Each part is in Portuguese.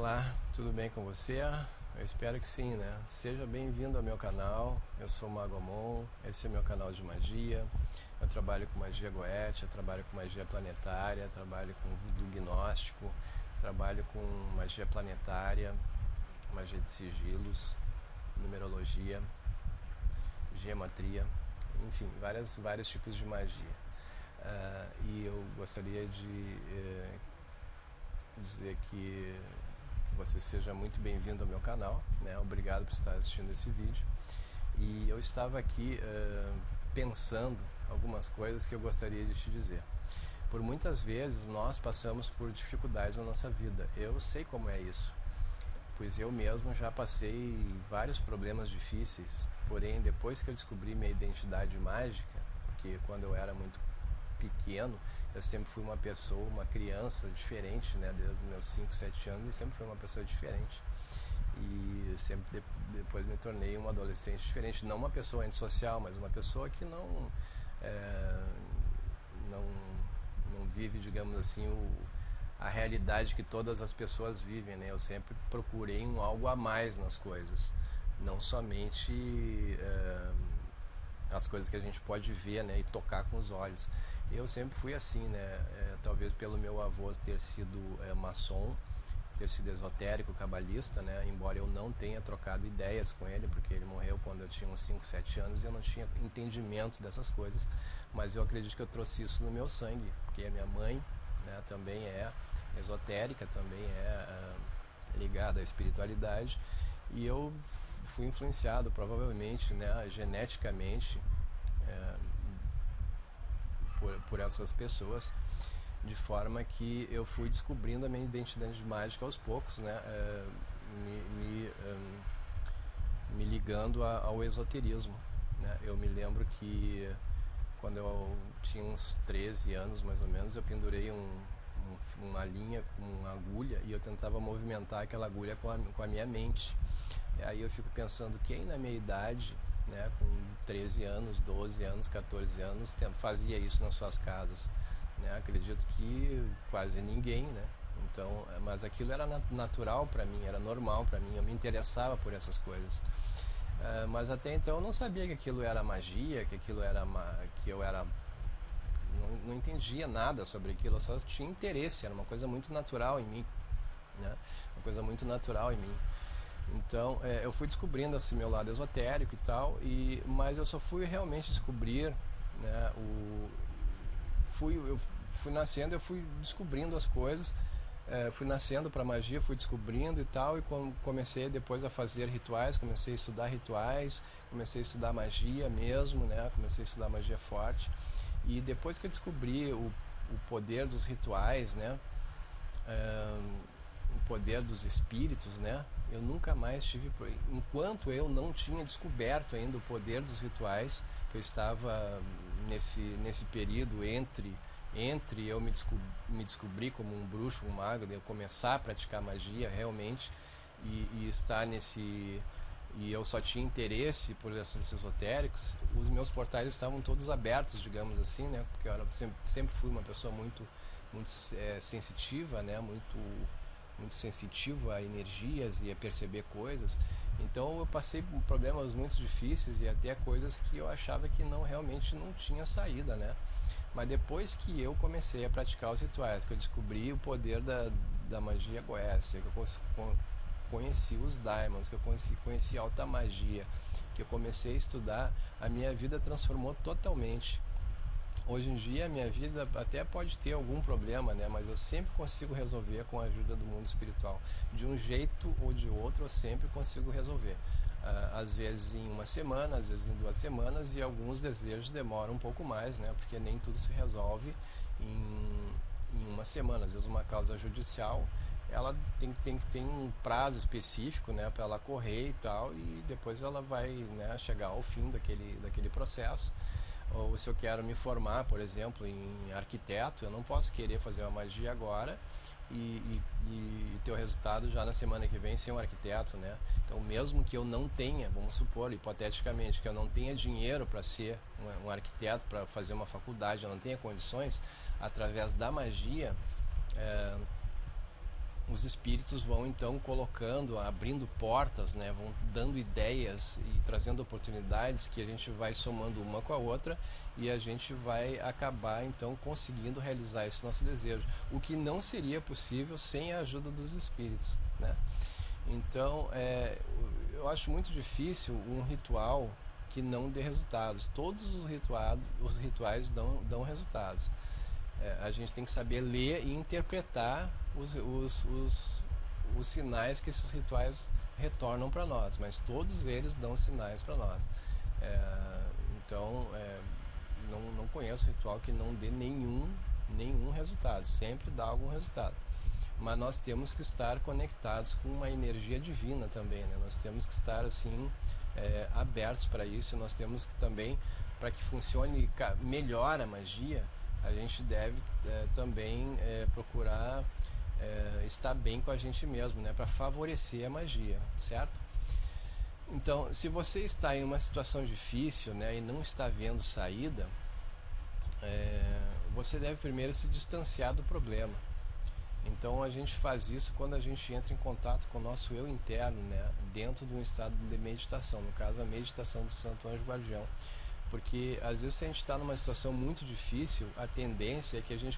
Olá, tudo bem com você? Eu espero que sim, né? Seja bem-vindo ao meu canal. Eu sou o Mago Amon, esse é meu canal de magia. Eu trabalho com magia goétia, trabalho com magia planetária, trabalho com voodoo gnóstico, trabalho com magia planetária, magia de sigilos, numerologia, geometria, enfim, vários tipos de magia. E eu gostaria de dizer que você seja muito bem-vindo ao meu canal, né? Obrigado por estar assistindo esse vídeo. E eu estava aqui pensando algumas coisas que eu gostaria de te dizer. Por muitas vezes nós passamos por dificuldades na nossa vida. Eu sei como é isso, pois eu mesmo já passei vários problemas difíceis. Porém, depois que eu descobri minha identidade mágica, porque quando eu era muito pequeno, eu sempre fui uma pessoa, uma criança diferente, né? Desde os meus 5, 7 anos, eu sempre fui uma pessoa diferente. E sempre depois me tornei um adolescente diferente. Não uma pessoa antissocial, mas uma pessoa que não, não vive, digamos assim, a realidade que todas as pessoas vivem, né? Eu sempre procurei algo a mais nas coisas. Não somente as coisas que a gente pode ver, né, e tocar com os olhos. Eu sempre fui assim, né? Talvez pelo meu avô ter sido maçom, ter sido esotérico, cabalista, né? Embora eu não tenha trocado ideias com ele, porque ele morreu quando eu tinha uns 5, 7 anos e eu não tinha entendimento dessas coisas, mas eu acredito que eu trouxe isso no meu sangue, porque a minha mãe, né, também é esotérica, também é ligada à espiritualidade, e eu fui influenciado provavelmente, né, geneticamente, por essas pessoas, de forma que eu fui descobrindo a minha identidade mágica aos poucos, né, me ligando ao esoterismo, né. Eu me lembro que quando eu tinha uns 13 anos mais ou menos, eu pendurei uma linha com uma agulha e eu tentava movimentar aquela agulha com a minha mente. E aí eu fico pensando, quem na minha idade, né, com 13 anos, 12 anos, 14 anos, fazia isso nas suas casas, né? Acredito que quase ninguém, né? Então, mas aquilo era natural para mim, era normal para mim, eu me interessava por essas coisas. Mas até então eu não sabia que aquilo era magia, que aquilo era que eu era não entendia nada sobre aquilo, eu só tinha interesse, era uma coisa muito natural em mim, né? Uma coisa muito natural em mim. Então, eu fui descobrindo esse meu lado esotérico e tal, mas eu só fui realmente descobrir, né, eu fui nascendo, eu fui descobrindo as coisas, fui nascendo para magia, fui descobrindo e tal, e comecei depois a fazer rituais, comecei a estudar rituais, comecei a estudar magia mesmo, né, comecei a estudar magia forte, e depois que eu descobri o poder dos rituais, né, o poder dos espíritos, né? Eu nunca mais tive, enquanto eu não tinha descoberto ainda o poder dos rituais, que eu estava nesse período entre eu me descobrir como um bruxo, um mago, de eu começar a praticar magia realmente e estar e eu só tinha interesse por assuntos esotéricos, os meus portais estavam todos abertos, digamos assim, né? Porque eu sempre fui uma pessoa muito sensitiva, né? Muito sensitivo a energias e a perceber coisas. Então eu passei por problemas muito difíceis e até coisas que eu achava que realmente não tinha saída, né? Mas depois que eu comecei a praticar os rituais, que eu descobri o poder da magia goécia, que eu conheci os daimons, que eu conheci alta magia, que eu comecei a estudar, a minha vida transformou totalmente. Hoje em dia a minha vida até pode ter algum problema, né? Mas eu sempre consigo resolver com a ajuda do mundo espiritual. De um jeito ou de outro eu sempre consigo resolver. Às vezes em uma semana, às vezes em 2 semanas, e alguns desejos demoram um pouco mais, né? Porque nem tudo se resolve em uma semana. Às vezes uma causa judicial, ela tem um prazo específico, né, para ela correr e tal, e depois ela vai, né, chegar ao fim daquele processo. Ou se eu quero me formar, por exemplo, em arquiteto, eu não posso querer fazer uma magia agora e ter o resultado já na semana que vem ser um arquiteto, né? Então, mesmo que eu não tenha, vamos supor, hipoteticamente, que eu não tenha dinheiro para ser um arquiteto, para fazer uma faculdade, eu não tenha condições, através da magia, os espíritos vão então colocando, abrindo portas, né, vão dando ideias e trazendo oportunidades que a gente vai somando uma com a outra e a gente vai acabar então conseguindo realizar esse nosso desejo, o que não seria possível sem a ajuda dos espíritos, né? Então, eu acho muito difícil um ritual que não dê resultados. Todos os rituais dão resultados. A gente tem que saber ler e interpretar os sinais que esses rituais retornam para nós, mas todos eles dão sinais para nós. Então, não conheço ritual que não dê nenhum resultado, sempre dá algum resultado. Mas nós temos que estar conectados com uma energia divina também, né? Nós temos que estar assim abertos para isso. Nós temos que também, para que funcione melhor a magia, a gente deve também procurar estar bem com a gente mesmo, né? Para favorecer a magia, certo? Então, se você está em uma situação difícil, né, e não está vendo saída, você deve primeiro se distanciar do problema. Então a gente faz isso quando a gente entra em contato com o nosso eu interno, né, dentro de um estado de meditação, no caso a meditação do Santo Anjo Guardião. Porque às vezes se a gente está numa situação muito difícil, a tendência é que a gente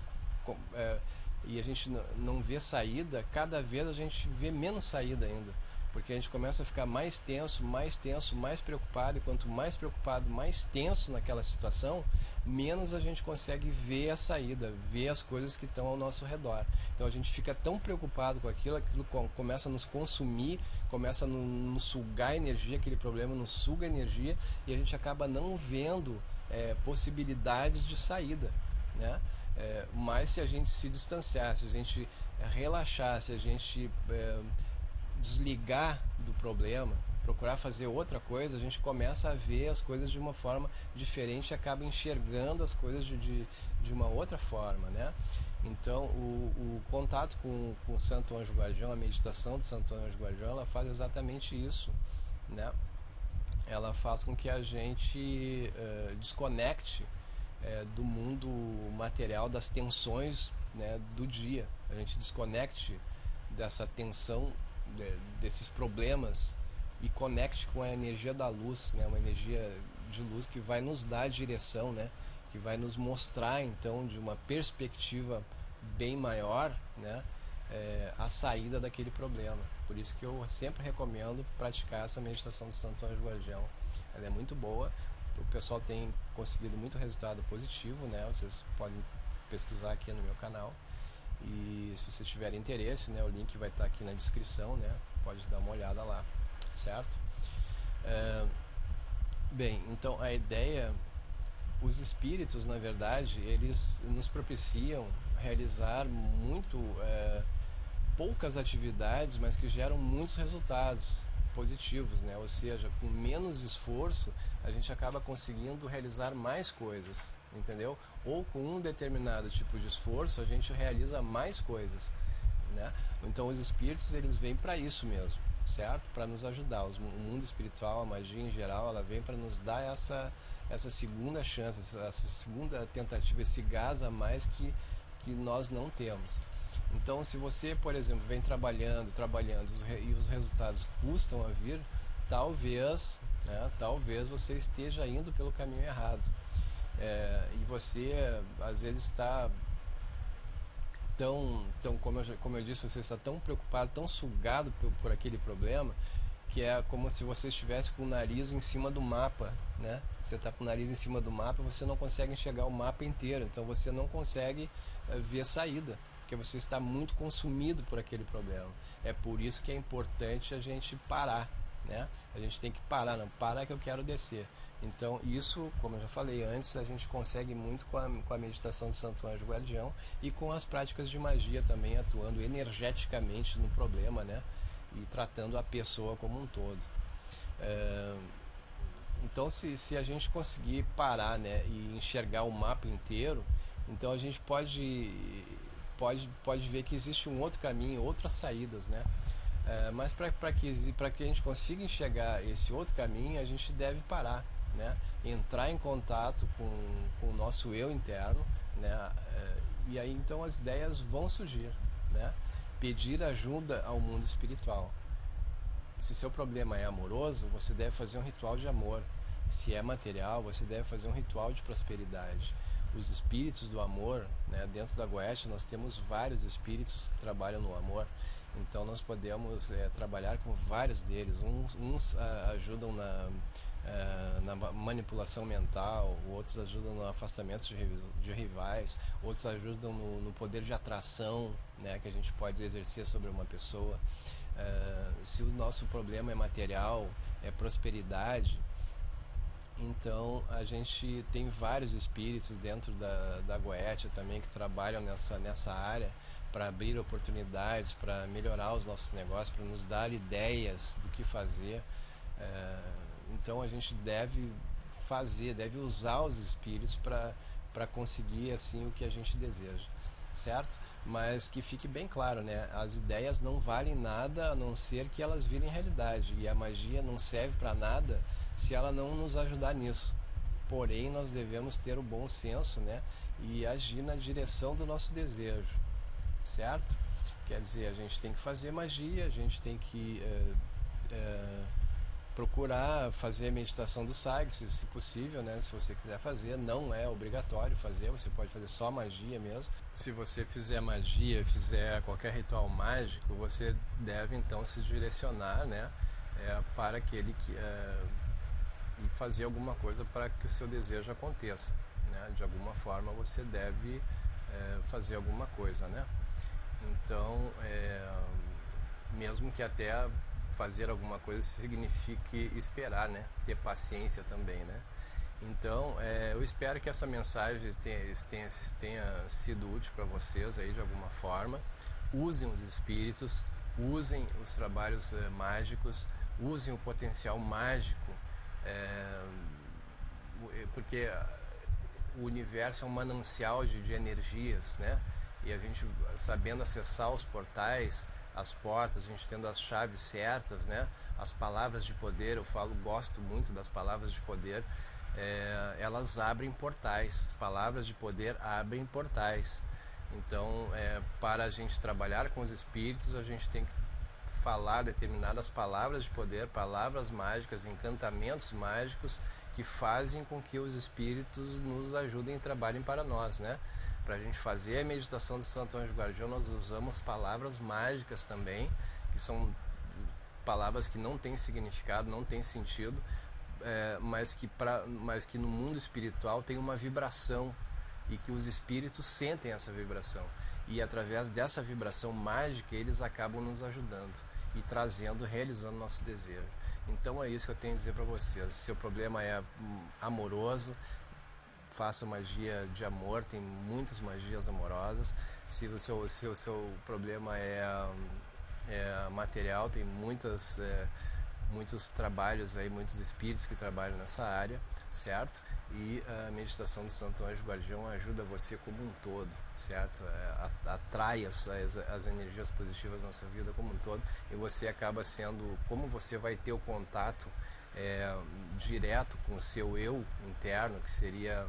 e a gente não vê saída, cada vez a gente vê menos saída ainda, porque a gente começa a ficar mais tenso, mais preocupado, e quanto mais preocupado, mais tenso naquela situação, menos a gente consegue ver a saída, ver as coisas que estão ao nosso redor. Então a gente fica tão preocupado com aquilo começa a nos consumir, começa a nos sugar energia, aquele problema nos suga energia, e a gente acaba não vendo possibilidades de saída, né? Mas se a gente se distanciar, se a gente relaxar, se a gente desligar do problema, procurar fazer outra coisa, a gente começa a ver as coisas de uma forma diferente e acaba enxergando as coisas de uma outra forma, né? Então o contato com o Santo Anjo Guardião, a meditação do Santo Anjo Guardião, ela faz exatamente isso, né? Ela faz com que a gente desconecte do mundo material, das tensões, né, do dia. A gente desconecte dessa tensão, desses problemas, e conecte com a energia da luz, né, uma energia de luz que vai nos dar direção, né, que vai nos mostrar então de uma perspectiva bem maior, né, a saída daquele problema. Por isso que eu sempre recomendo praticar essa meditação do Santo Anjo Guardião. Ela é muito boa, o pessoal tem conseguido muito resultado positivo, né? Vocês podem pesquisar aqui no meu canal, e se vocês tiverem interesse, né, o link vai estar aqui na descrição, né? Pode dar uma olhada lá, certo? Bem, então a ideia, os espíritos, na verdade, eles nos propiciam realizar poucas atividades, mas que geram muitos resultados positivos, né? Ou seja, com menos esforço a gente acaba conseguindo realizar mais coisas, entendeu? Ou com um determinado tipo de esforço a gente realiza mais coisas, né? Então os espíritos, eles vêm para isso mesmo, certo? Para nos ajudar. O mundo espiritual, a magia em geral, ela vem para nos dar essa segunda chance, essa segunda tentativa, esse gás a mais que nós não temos. Então, se você, por exemplo, vem trabalhando e os resultados custam a vir, talvez você esteja indo pelo caminho errado. E você, às vezes, está como eu disse, você está tão preocupado, tão sugado por aquele problema, que é como se você estivesse com o nariz em cima do mapa, né? Você está com o nariz em cima do mapa, você não consegue enxergar o mapa inteiro, então você não consegue ver saída, porque você está muito consumido por aquele problema. É por isso que é importante a gente parar, né? A gente tem que parar, não, para que eu quero descer. Então isso, como eu já falei antes, a gente consegue muito com a meditação do Santo Anjo Guardião e com as práticas de magia também, atuando energeticamente no problema, né? E tratando a pessoa como um todo. Então se a gente conseguir parar, né, e enxergar o mapa inteiro, então a gente pode ver que existe um outro caminho, outras saídas, né? Mas para que a gente consiga enxergar esse outro caminho, a gente deve parar, né? Entrar em contato com o nosso eu interno, né? E aí então as ideias vão surgir, né? pedir ajuda ao mundo espiritual. Se seu problema é amoroso, você deve fazer um ritual de amor. Se é material, você deve fazer um ritual de prosperidade. Os espíritos do amor, né, dentro da Goethe nós temos vários espíritos que trabalham no amor, então nós podemos trabalhar com vários deles. Uns ajudam na manipulação mental, outros ajudam no afastamento de rivais, outros ajudam no poder de atração, né, que a gente pode exercer sobre uma pessoa. Se o nosso problema é material, é prosperidade, então a gente tem vários espíritos dentro da Goetia também que trabalham nessa área para abrir oportunidades, para melhorar os nossos negócios, para nos dar ideias do que fazer. Então a gente deve usar os espíritos para conseguir assim o que a gente deseja, certo? Mas que fique bem claro, né? As ideias não valem nada a não ser que elas virem realidade, e a magia não serve para nada se ela não nos ajudar nisso. Porém, nós devemos ter o bom senso, né, e agir na direção do nosso desejo, certo? Quer dizer, a gente tem que fazer magia, a gente tem que procurar fazer a meditação do SAG, se possível, né? Se você quiser fazer, não é obrigatório fazer, você pode fazer só magia mesmo. Se você fizer magia, fizer qualquer ritual mágico, você deve então se direcionar, né, para aquele que e fazer alguma coisa para que o seu desejo aconteça, né? De alguma forma você deve fazer alguma coisa, né? Então, mesmo que até fazer alguma coisa signifique esperar, né? Ter paciência também, né? Então, eu espero que essa mensagem tenha sido útil para vocês aí de alguma forma. Usem os espíritos, usem os trabalhos mágicos, usem o potencial mágico, porque o universo é um manancial de energias, né? E a gente sabendo acessar os portais, as portas, a gente tendo as chaves certas, né? As palavras de poder, gosto muito das palavras de poder, elas abrem portais. As palavras de poder abrem portais. Então, para a gente trabalhar com os espíritos, a gente tem que falar determinadas palavras de poder, palavras mágicas, encantamentos mágicos que fazem com que os espíritos nos ajudem e trabalhem para nós, né? Para a gente fazer a meditação de Santo Anjo Guardião, nós usamos palavras mágicas também, que são palavras que não têm significado, não têm sentido, mas que no mundo espiritual tem uma vibração e que os espíritos sentem essa vibração. E através dessa vibração mágica eles acabam nos ajudando e realizando nosso desejo. Então é isso que eu tenho a dizer para vocês. Se seu problema é amoroso, faça magia de amor, tem muitas magias amorosas. Se o seu problema é material, tem muitos trabalhos aí, muitos espíritos que trabalham nessa área, certo? E a meditação do Santo Anjo Guardião ajuda você como um todo, certo? Atrai as energias positivas na sua vida como um todo, e você acaba sendo, como você vai ter o contato direto com o seu eu interno, que seria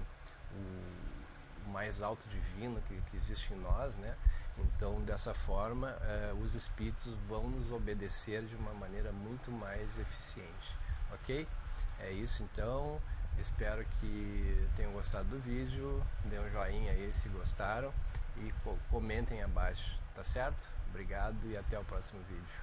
o mais alto divino que existe em nós, né? Então, dessa forma, os espíritos vão nos obedecer de uma maneira muito mais eficiente, ok? É isso, então. Espero que tenham gostado do vídeo. Dê um joinha aí se gostaram e comentem abaixo, tá certo? Obrigado e até o próximo vídeo.